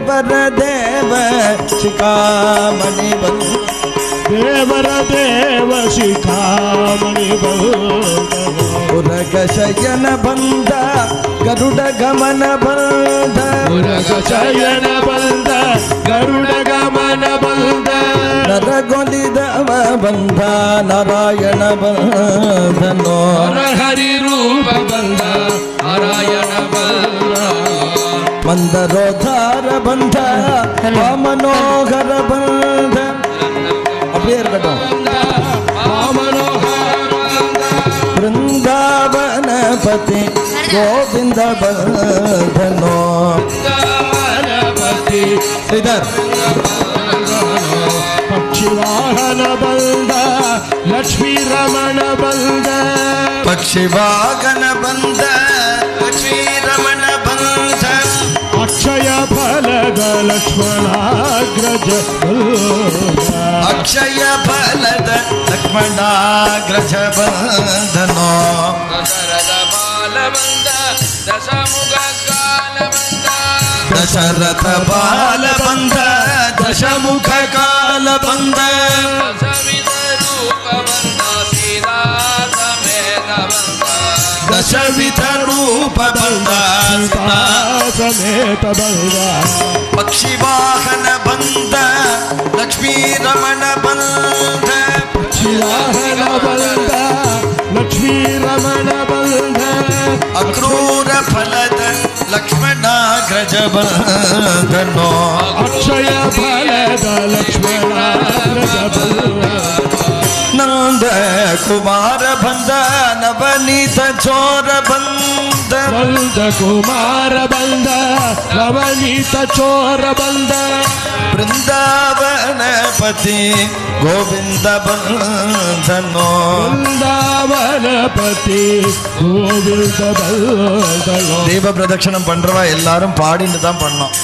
ದೇವರ ದೇವ ಶಿಖಾಮಣಿ ಬಂದ ದೇವರ ದೇವ ಶಿಖಾಮಣಿ ಉರಗ ಶಯನ ಬಂದ ಗರುಡ ಗಮನ ಬಂದ ಉರಗ ಶಯನ ಬಂದ ಗರುಡ ಗಮನ ಬಂದ ನರಗೊಲಿದವ ಬಂದ ನಾರಾಯಣ ಬಂದನೋ ಹರಿ ರೂಪ ಬಂದ ನಾರಾಯಣ ಬಂದ ಮಂದರೋಧಾರ ಬಂದ ಮನೋಹರ ಬಂದ அப்படியே இருக்கட்டும் वृंदावनपति गोविंद बंधनो इधर पक्षिवाहन बंद लक्ष्मी रमण बंद पक्षिवाहन बंद लक्ष्मी रमण बंद अक्षय फलद लक्ष्मणाग्रज अक्षय फलद लक्ष्मणाग्रज बंधनो दशरथ बाल बंद दशमुख काल बंद दशविध रूप बंद समेत बंद पक्षी वाहन बंद लक्ष्मी रमण बंद पक्षी वाहन बंद लक्ष्मी रमण बंद अक्रूर फलद लक्ष्मणाग्रज बंधनो अक्षय फलद लक्ष्मणाग्रज बंद नंद कुमार बंद नवनीत चोर बंद नंद कुमार बंद नवनीत चोर बंद वृंदावनपति गोविंद बंधनो वृंदावनपति गोविंद बंधनो दीप प्रदक्षिणम पண்றவா எல்லாரும் பாடிட்டு தான் பண்ணோம்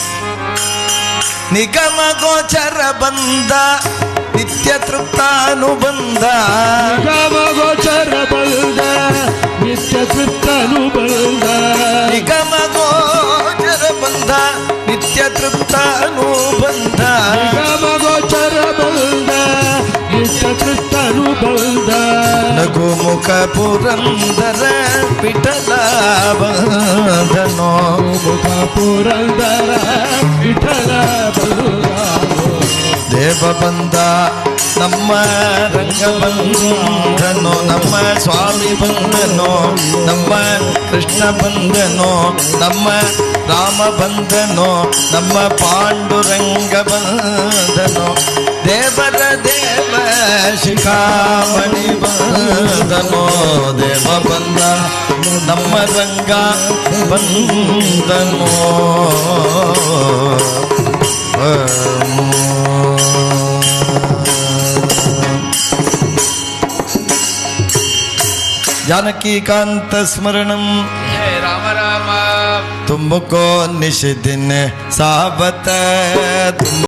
निगम गोचर बंद नित्य तृप्तानुबंध निगम गोचर बंद नित्य तृप्तानुबंध निगम गोचर बंद नित्य तृप्तानुबंध निगम गोचर बंद नित्य तृप्तानुबंध नगुमुख पुरंदर विठल बंधनो मुख पुरंदर विठल देव बंद ನಮ್ಮ ರಂಗ ಬಂಧನೋ ನಮ್ಮ ಸ್ವಾಮಿ ಬಂಧನೋ ನಮ್ಮ ಕೃಷ್ಣ ಬಂಧನೋ ನಮ್ಮ ರಾಮ ಬಂಧನೋ ನಮ್ಮ ಪಾಂಡುರಂಗ ಬಂಧನೋ ದೇವರ ದೇವ ಶಿಖಾಮಣಿ ಬಂಧನೋ ದೇವ ಬಂದ ನಮ್ಮ ರಂಗ ಬಂಧನೋ जानकी कांत स्मरणम राम राम तुमको निश दिन सावत तुम